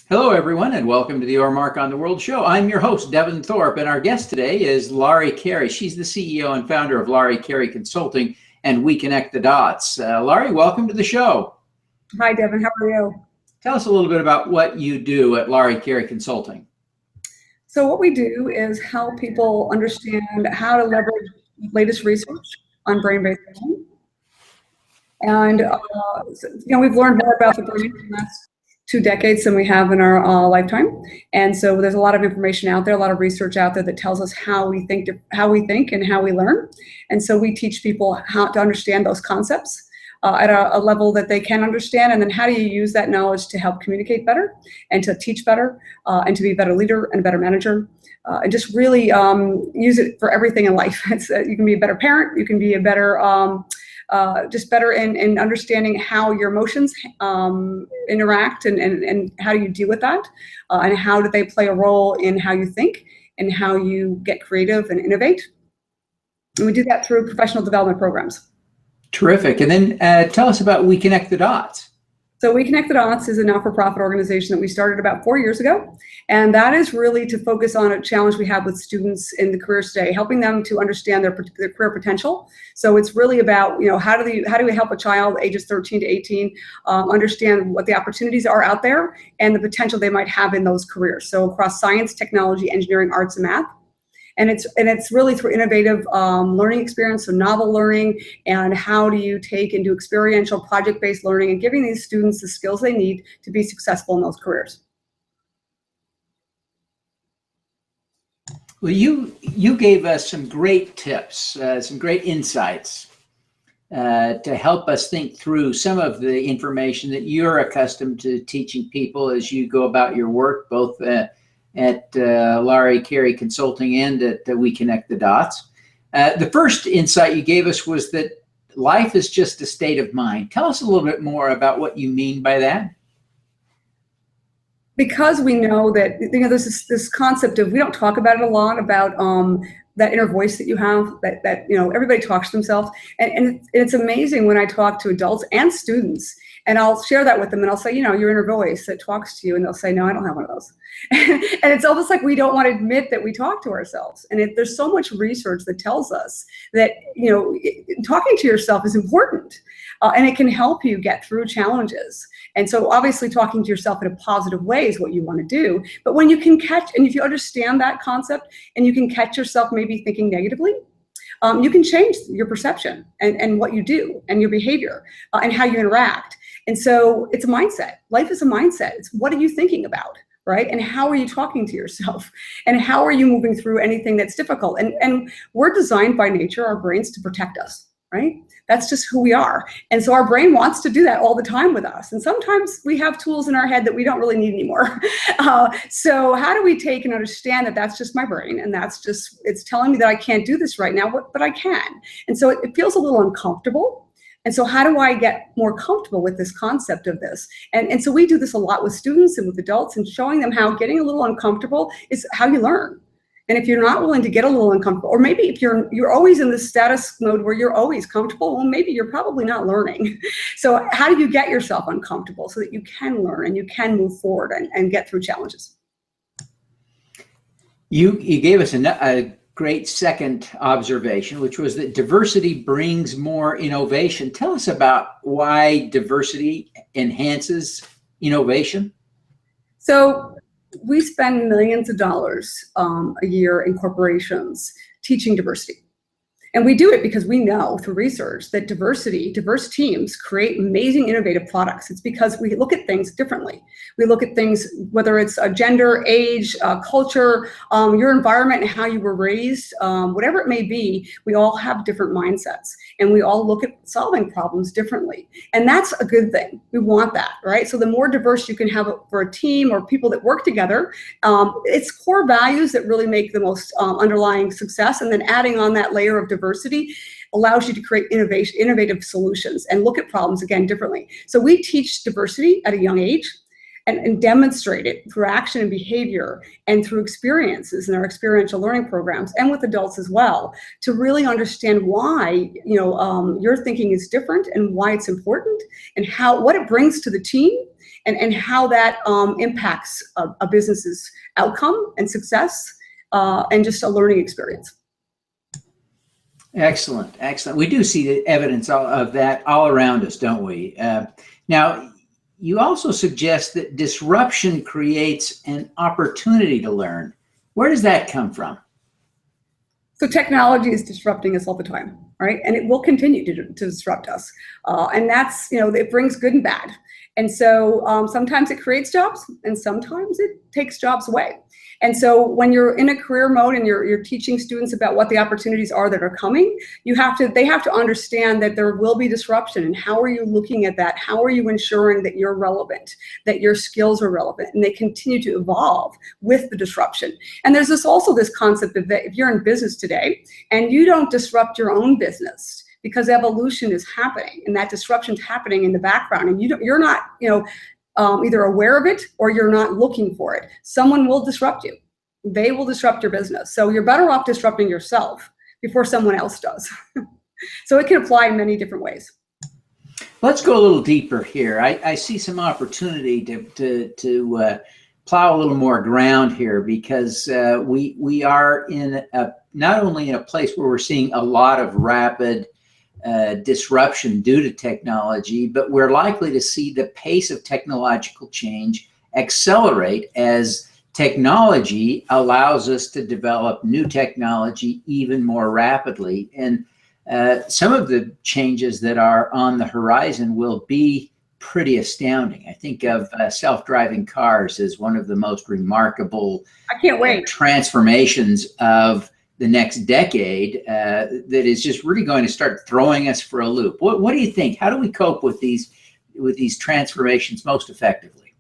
Hello, everyone, and welcome to the Your Mark on the World show. I'm your host, Devin Thorpe, and our guest today is Laurie Carey. She's the CEO and founder of Laurie Carey Consulting, and We Connect the Dots. Laurie, welcome to the show. Hi, Devin. How are you? Tell us a little bit about what you do at Laurie Carey Consulting. So what we do is help people understand how to leverage the latest research on brain-based learning. And we've learned more about the brain in the last 2 decades than we have in our lifetime. And so there's a lot of information out there, a lot of research out there that tells us how we think and how we learn. And so we teach people how to understand those concepts at a level that they can understand, and then how do you use that knowledge to help communicate better and to teach better and to be a better leader and a better manager, and just really use it for everything in life. You can be a better parent, you can be a better just better in understanding how your emotions interact and how do you deal with that, and how do they play a role in how you think and how you get creative and innovate. And we do that through professional development programs. Terrific. And then tell us about We Connect the Dots. So We Connect the Dots is a not-for-profit organization that we started about 4 years ago. And that is really to focus on a challenge we have with students in the careers today, helping them to understand their career potential. So it's really about, how do we help a child ages 13 to 18 understand what the opportunities are out there and the potential they might have in those careers. So across science, technology, engineering, arts, and math. And it's really through innovative learning experience, so novel learning, and how do you take and do experiential project-based learning and giving these students the skills they need to be successful in those careers. Well, you gave us some great tips, some great insights to help us think through some of the information that you're accustomed to teaching people as you go about your work, both at Laurie Carey Consulting and at We Connect the Dots. The first insight you gave us was that life is just a state of mind. Tell us a little bit more about what you mean by that. Because we know that there's this concept of, we don't talk about it a lot, about that inner voice that you have, that everybody talks to themselves, and it's amazing when I talk to adults and students, and I'll share that with them, and I'll say, your inner voice that talks to you, and they'll say, no, I don't have one of those. And it's almost like we don't want to admit that we talk to ourselves. And there's so much research that tells us that talking to yourself is important, and it can help you get through challenges. And so obviously talking to yourself in a positive way is what you want to do. But when you can catch, and if you understand that concept and you can catch yourself maybe thinking negatively, you can change your perception and what you do and your behavior and how you interact. And so it's a mindset. Life is a mindset. It's what are you thinking about, right? And how are you talking to yourself? And how are you moving through anything that's difficult? And we're designed by nature, our brains, to protect us, right? That's just who we are. And so our brain wants to do that all the time with us. And sometimes we have tools in our head that we don't really need anymore. So how do we take and understand that that's just my brain, and it's telling me that I can't do this right now, but I can. And so it feels a little uncomfortable. And so how do I get more comfortable with this concept of this? And so we do this a lot with students and with adults, and showing them how getting a little uncomfortable is how you learn. And if you're not willing to get a little uncomfortable, or maybe if you're always in the status mode where you're always comfortable, well, maybe you're probably not learning. So how do you get yourself uncomfortable so that you can learn and you can move forward and get through challenges? You gave us a great second observation, which was that diversity brings more innovation. Tell us about why diversity enhances innovation. So we spend millions of dollars a year in corporations teaching diversity. And we do it because we know through research that diverse teams create amazing innovative products. It's because we look at things differently. We look at things, whether it's gender, age, culture, your environment, and how you were raised, whatever it may be, we all have different mindsets, and we all look at solving problems differently. And that's a good thing. We want that, right? So the more diverse you can have for a team or people that work together, it's core values that really make the most underlying success, and then adding on that layer of diversity allows you to create innovative solutions and look at problems again differently. So we teach diversity at a young age and demonstrate it through action and behavior and through experiences in our experiential learning programs, and with adults as well, to really understand why your thinking is different and why it's important, and what it brings to the team, and how that impacts a business's outcome and success, and just a learning experience. Excellent, excellent. We do see the evidence of that all around us, don't we? Now, you also suggest that disruption creates an opportunity to learn. Where does that come from? So technology is disrupting us all the time, right? And it will continue to disrupt us. And that's, it brings good and bad. And so sometimes it creates jobs and sometimes it takes jobs away. And so when you're in a career mode and you're teaching students about what the opportunities are that are coming, they have to understand that there will be disruption. And how are you looking at that? How are you ensuring that you're relevant, that your skills are relevant, and they continue to evolve with the disruption? And there's also this concept of that if you're in business today and you don't disrupt your own business, because evolution is happening and that disruption's happening in the background, and you're not, either aware of it or you're not looking for it, someone will disrupt you. They will disrupt your business. So you're better off disrupting yourself before someone else does. So it can apply in many different ways. Let's go a little deeper here. I see some opportunity to plow a little more ground here, because we are not only in a place where we're seeing a lot of rapid disruption due to technology, but we're likely to see the pace of technological change accelerate as technology allows us to develop new technology even more rapidly. And some of the changes that are on the horizon will be pretty astounding. I think of self-driving cars as one of the most remarkable I can't wait. Transformations of the next decade that is just really going to start throwing us for a loop. What do you think? How do we cope with these transformations most effectively?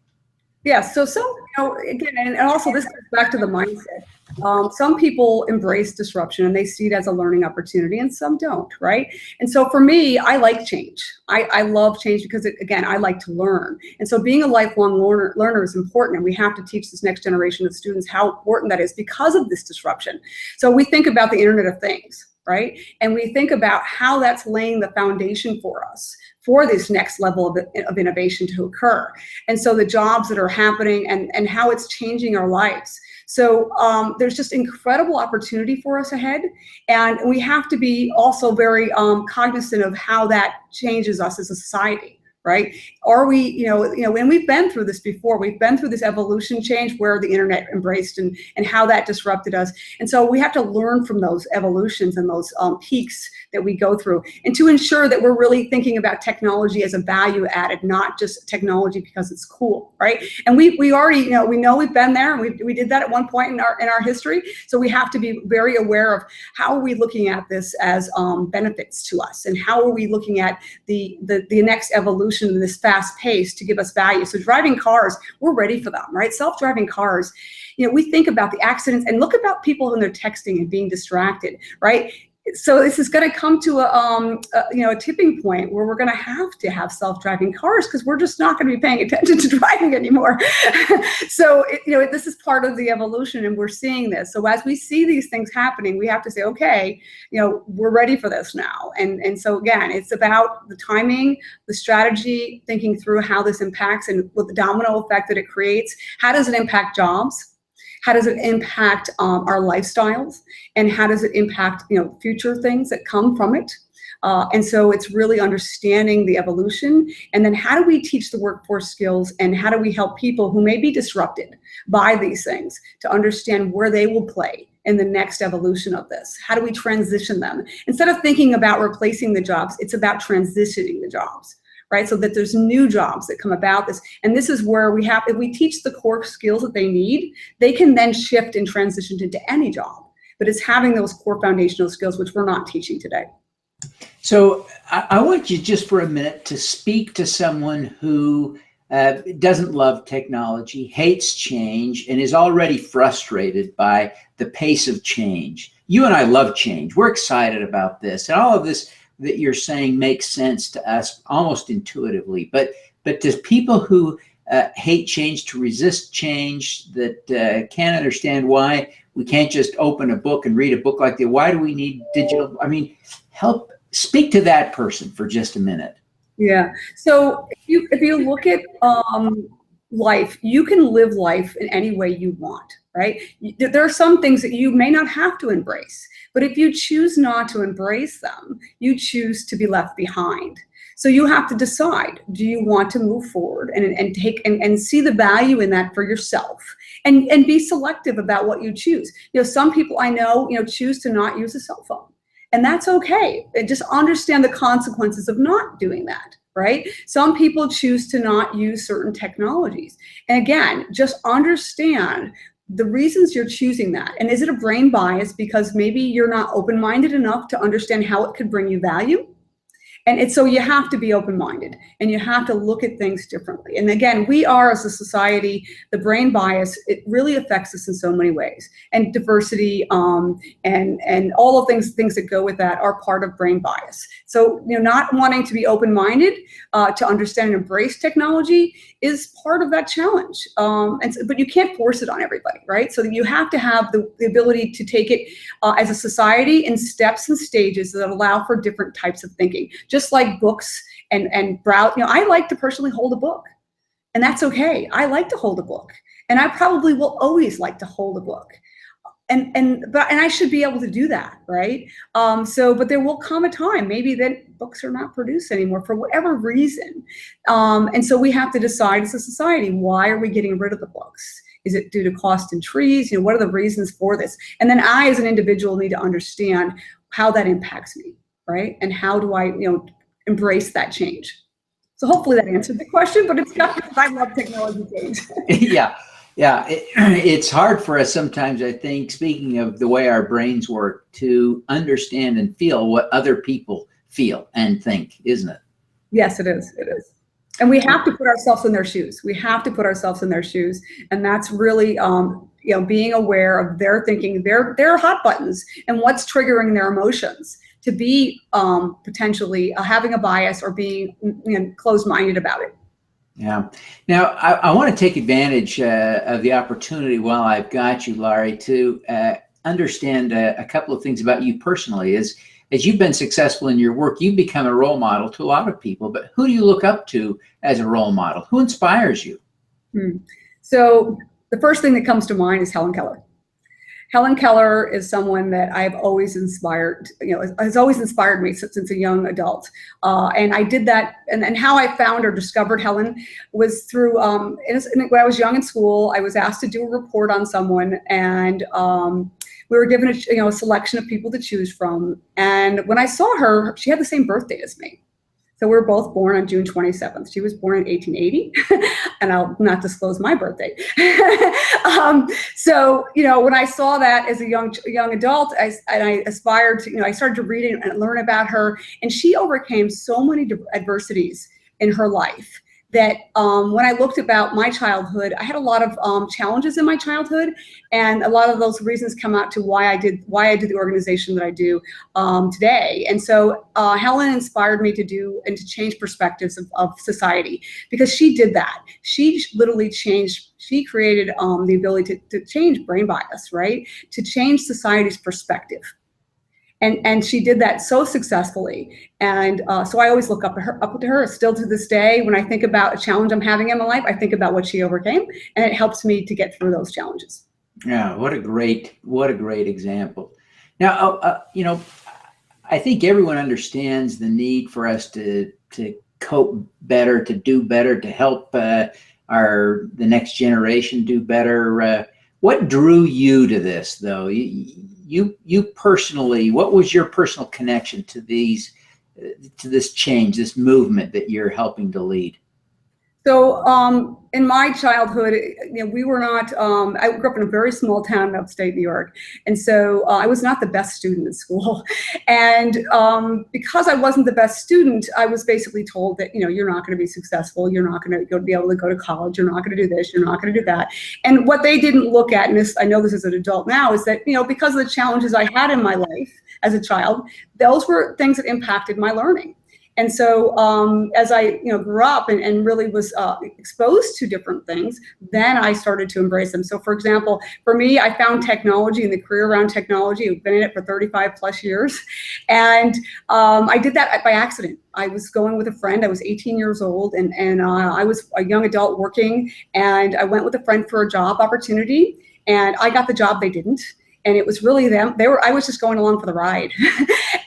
Yeah, so again, and also this goes back to the mindset. Some people embrace disruption and they see it as a learning opportunity, and some don't, right? And so for me, I like change. I love change because, again, I like to learn. And so being a lifelong learner is important, and we have to teach this next generation of students how important that is because of this disruption. So we think about the Internet of Things, right? And we think about how that's laying the foundation for us for this next level of innovation to occur. And so the jobs that are happening and how it's changing our lives. So there's just incredible opportunity for us ahead. And we have to be also very cognizant of how that changes us as a society. Right? Are we, and we've been through this before. We've been through this evolution change where the internet embraced and how that disrupted us. And so we have to learn from those evolutions and those peaks that we go through, and to ensure that we're really thinking about technology as a value added, not just technology because it's cool, right? And we already, we know we've been there, and we did that at one point in our history. So we have to be very aware of how are we looking at this as benefits to us, and how are we looking at the next evolution in this fast pace to give us value. So driving cars, we're ready for them, right? Self-driving cars, we think about the accidents and look about people when they're texting and being distracted, right? So this is going to come to a tipping point where we're going to have self-driving cars because we're just not going to be paying attention to driving anymore. So this is part of the evolution, and we're seeing this. So as we see these things happening, we have to say, okay, we're ready for this now. And so again, it's about the timing, the strategy, thinking through how this impacts and what the domino effect that it creates. How does it impact jobs? How does it impact our lifestyles? And how does it impact future things that come from it? And so it's really understanding the evolution. And then how do we teach the workforce skills, and how do we help people who may be disrupted by these things to understand where they will play in the next evolution of this? How do we transition them? Instead of thinking about replacing the jobs, it's about transitioning the jobs. Right, so that there's new jobs that come about this. And this is where if we teach the core skills that they need, they can then shift and transition into any job. But it's having those core foundational skills, which we're not teaching today. So I want you just for a minute to speak to someone who doesn't love technology, hates change, and is already frustrated by the pace of change. You and I love change. We're excited about this. And all of this that you're saying makes sense to us almost intuitively, but to people who hate change, to resist change, that can't understand why we can't just open a book and read a book like that. Why do we need digital? Help speak to that person for just a minute. Yeah. So if you look at life, you can live life in any way you want, right? There are some things that you may not have to embrace, but if you choose not to embrace them, you choose to be left behind. So you have to decide, do you want to move forward and take and see the value in that for yourself, and be selective about what you choose. Some people I know, choose to not use a cell phone, and that's okay. Just understand the consequences of not doing that, right? Some people choose to not use certain technologies. And again, just understand the reasons you're choosing that. And is it a brain bias because maybe you're not open-minded enough to understand how it could bring you value? And so you have to be open-minded, and you have to look at things differently. And again, we are, as a society, the brain bias, it really affects us in so many ways. And diversity and all of things that go with that are part of brain bias. So not wanting to be open-minded to understand and embrace technology is part of that challenge. But you can't force it on everybody, right? So you have to have the ability to take it as a society in steps and stages that allow for different types of thinking. Just like books and browse, I like to personally hold a book, and that's okay. I like to hold a book, and I probably will always like to hold a book, and I should be able to do that, right? But there will come a time maybe that books are not produced anymore for whatever reason, and so we have to decide as a society, why are we getting rid of the books? Is it due to cost and trees? What are the reasons for this? And then I, as an individual, need to understand how that impacts me, right? And how do I, embrace that change? So hopefully that answered the question, but it's not because I love technology change. Yeah. It's hard for us sometimes, I think, speaking of the way our brains work, to understand and feel what other people feel and think, isn't it? Yes, it is. It is. And we have to put ourselves in their shoes. We have to put ourselves in their shoes. And that's really, being aware of their thinking, their hot buttons, and what's triggering their emotions to be potentially having a bias or being closed-minded about it. Yeah. Now, I want to take advantage of the opportunity while I've got you, Laurie, to understand a couple of things about you personally. As you've been successful in your work, you've become a role model to a lot of people, but who do you look up to as a role model? Who inspires you? So the first thing that comes to mind is Helen Keller. Helen Keller is someone that I've always inspired, has always inspired me since a young adult. And I did that, and how I found or discovered Helen was through, when I was young in school, I was asked to do a report on someone, and we were given a selection of people to choose from. And when I saw her, she had the same birthday as me. So we were both born on June 27th. She was born in 1880, and I'll not disclose my birthday. So, when I saw that as a young adult, I aspired to, I started to read and learn about her, and she overcame so many adversities in her life that when I looked about my childhood, I had a lot of challenges in my childhood, and a lot of those reasons come out to why I did the organization that I do today. And so Helen inspired me to do and to change perspectives of society, because she did that. She literally changed. She created the ability to change brain bias, right? To change society's perspective. And she did that so successfully. And so I always look up to her still to this day. When I think about a challenge I'm having in my life, I think about what she overcame, and it helps me to get through those challenges. Yeah, what a great example. Now, I think everyone understands the need for us to cope better, to do better, to help the next generation do better. What drew you to this, though? You personally, what was your personal connection to this change, this movement that you're helping to lead? So in my childhood, we were not, I grew up in a very small town in upstate New York. And so I was not the best student at school. And because I wasn't the best student, I was basically told that, you're not going to be successful. You're not going to be able to go to college. You're not going to do this. You're not going to do that. And what they didn't look at, and this, I know this as an adult now, is that, because of the challenges I had in my life as a child, those were things that impacted my learning. And so as I grew up and really was exposed to different things, then I started to embrace them. So for example, for me, I found technology and the career around technology. I've been in it for 35 plus years. And I did that by accident. I was going with a friend. I was 18 years old, and I was a young adult working, and I went with a friend for a job opportunity, and I got the job, they didn't. And it was really them. I was just going along for the ride.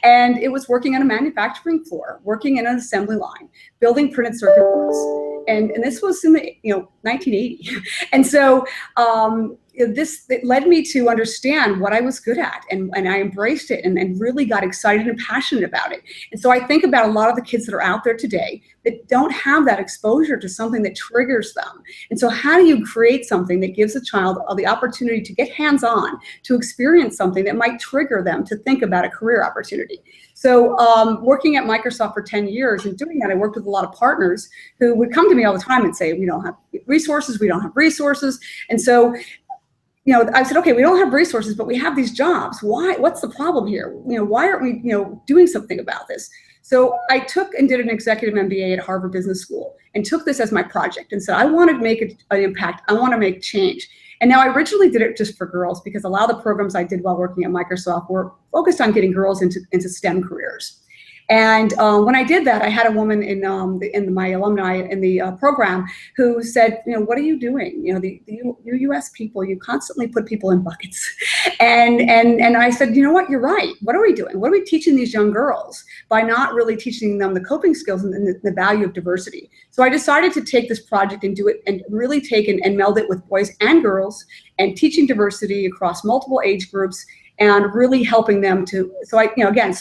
And it was working on a manufacturing floor, working in an assembly line, building printed circuit boards. And this was in the 1980. And so it led me to understand what I was good at, and I embraced it and really got excited and passionate about it. And so I think about a lot of the kids that are out there today that don't have that exposure to something that triggers them. And so how do you create something that gives a child the opportunity to get hands-on, to experience something that might trigger them to think about a career opportunity? So working at Microsoft for 10 years and doing that, I worked with a lot of partners who would come to me all the time and say, we don't have resources, we don't have resources. And so I said, okay, we don't have resources, but we have these jobs. Why? What's the problem here? Why aren't we, doing something about this? So I took and did an executive MBA at Harvard Business School and took this as my project and said, I want to make an impact. I want to make change. And now I originally did it just for girls because a lot of the programs I did while working at Microsoft were focused on getting girls into STEM careers. And when I did that, I had a woman in my alumni in the program who said, what are you doing? You U.S. people, you constantly put people in buckets. And I said, you know what, you're right. What are we doing? What are we teaching these young girls by not really teaching them the coping skills and the value of diversity? So I decided to take this project and do it and really take and meld it with boys and girls and teaching diversity across multiple age groups and really helping them to, so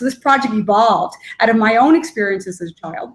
this project evolved out of my own experiences as a child,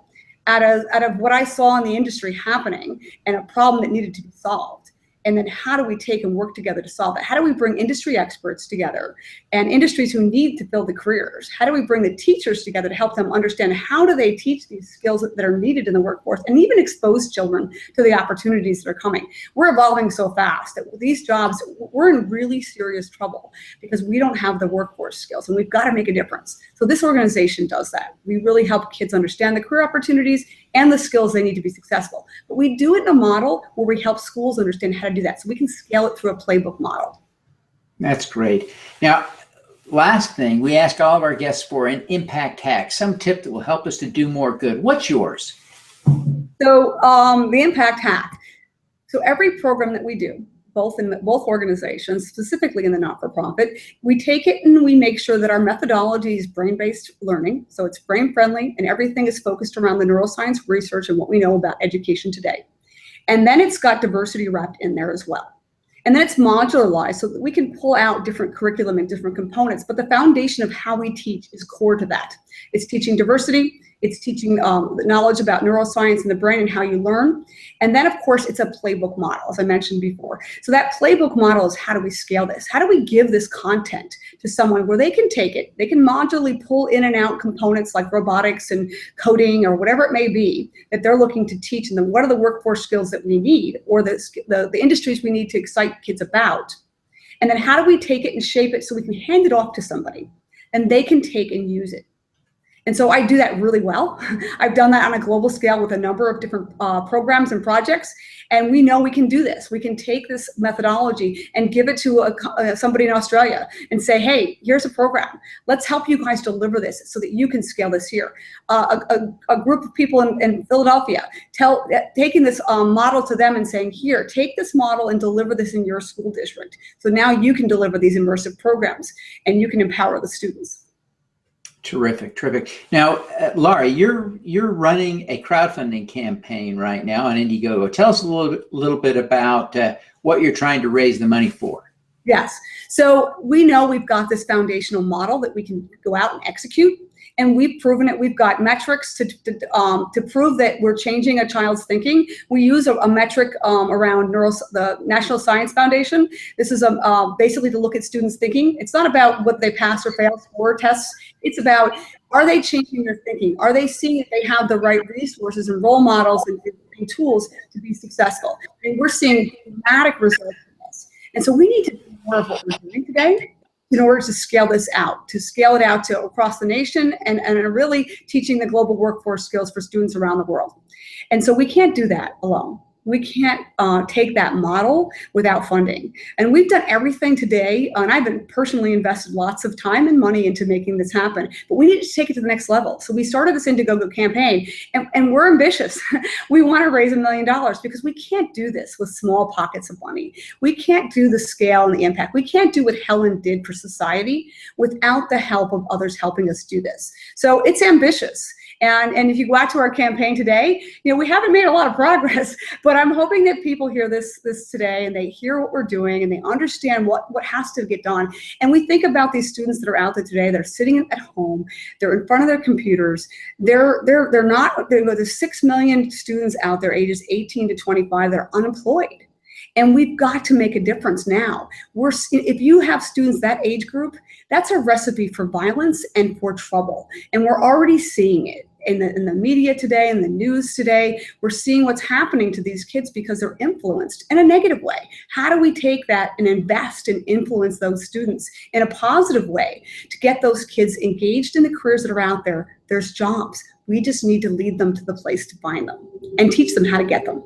out of what I saw in the industry happening and a problem that needed to be solved. And then how do we take and work together to solve it? How do we bring industry experts together and industries who need to build the careers? How do we bring the teachers together to help them understand how do they teach these skills that are needed in the workforce and even expose children to the opportunities that are coming? We're evolving so fast that these jobs, we're in really serious trouble because we don't have the workforce skills and we've got to make a difference. So this organization does that. We really help kids understand the career opportunities and the skills they need to be successful. But we do it in a model where we help schools understand how to do that. So we can scale it through a playbook model. That's great. Now, last thing, we ask all of our guests for an impact hack, some tip that will help us to do more good. What's yours? So the impact hack. So every program that we do, both organizations, specifically in the not-for-profit, we take it and we make sure that our methodology is brain-based learning. So it's brain-friendly and everything is focused around the neuroscience research and what we know about education today. And then it's got diversity wrapped in there as well. And then it's modularized so that we can pull out different curriculum and different components, but the foundation of how we teach is core to that. It's teaching diversity, it's teaching knowledge about neuroscience and the brain and how you learn. And then of course it's a playbook model, as I mentioned before. So that playbook model is how do we scale this? How do we give this content to someone where they can take it, they can modularly pull in and out components like robotics and coding or whatever it may be that they're looking to teach, and then what are the workforce skills that we need or the industries we need to excite kids about. And then how do we take it and shape it so we can hand it off to somebody and they can take and use it. And so I do that really well. I've done that on a global scale with a number of different programs and projects, and we know we can do this. We can take this methodology and give it to somebody in Australia and say, hey, here's a program. Let's help you guys deliver this so that you can scale this here. A group of people in Philadelphia, taking this model to them and saying, here, take this model and deliver this in your school district. So now you can deliver these immersive programs and you can empower the students. Terrific, terrific. Now, Laurie, you're running a crowdfunding campaign right now on Indiegogo. Tell us a little bit about what you're trying to raise the money for. Yes. So we know we've got this foundational model that we can go out and execute, and we've proven it. We've got metrics to prove that we're changing a child's thinking. We use a metric around the National Science Foundation. This is basically to look at students' thinking. It's not about what they pass or fail score tests. It's about, are they changing their thinking? Are they seeing that they have the right resources and role models and tools to be successful? And we're seeing dramatic results from this. And so we need to do more of what we're doing today in order to scale this out, to across the nation and really teaching the global workforce skills for students around the world. And so we can't do that alone. We can't take that model without funding. And we've done everything today, and I've been personally invested lots of time and money into making this happen, but we need to take it to the next level. So we started this Indiegogo campaign, and we're ambitious. We want to raise $1 million because we can't do this with small pockets of money. We can't do the scale and the impact. We can't do what Helen did for society without the help of others helping us do this. So it's ambitious. And if you go out to our campaign today, we haven't made a lot of progress, but I'm hoping that people hear this today and they hear what we're doing and they understand what has to get done. And we think about these students that are out there today, they're sitting at home, they're in front of their computers, there's 6 million students out there ages 18 to 25 that are unemployed. And we've got to make a difference now. If you have students that age group, that's a recipe for violence and for trouble. And we're already seeing it in the media today, in the news today. We're seeing what's happening to these kids because they're influenced in a negative way. How do we take that and invest and influence those students in a positive way to get those kids engaged in the careers that are out there? There's jobs. We just need to lead them to the place to find them and teach them how to get them.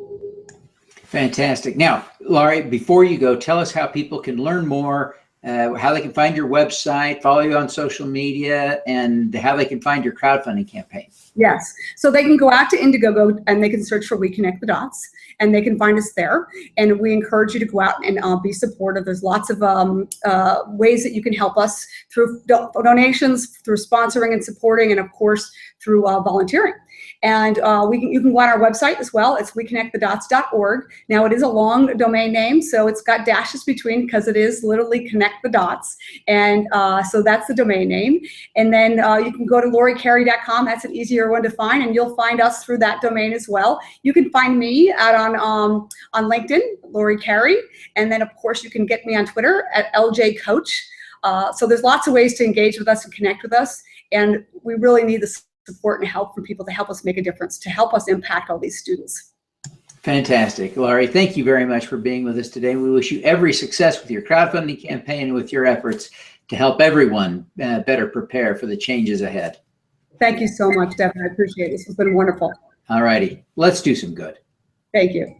Fantastic. Now, Laurie, before you go, tell us how people can learn more, how they can find your website, follow you on social media, and how they can find your crowdfunding campaign. Yes. So they can go out to Indiegogo and they can search for We Connect the Dots, and they can find us there. And we encourage you to go out and be supportive. There's lots of ways that you can help us through donations, through sponsoring and supporting, and of course, through volunteering. And you can go on our website as well. It's weconnectthedots.org. Now, it is a long domain name, so it's got dashes between because it is literally Connect the Dots. And so that's the domain name. And then you can go to lauriecarey.com. That's an easier one to find, and you'll find us through that domain as well. You can find me out on LinkedIn, Laurie Carey. And then, of course, you can get me on Twitter at LJ Coach. So there's lots of ways to engage with us and connect with us. And we really need the support and help from people to help us make a difference, to help us impact all these students. Fantastic. Laurie, thank you very much for being with us today. We wish you every success with your crowdfunding campaign and with your efforts to help everyone better prepare for the changes ahead. Thank you so much, Devin. I appreciate it. This has been wonderful. All righty. Let's do some good. Thank you.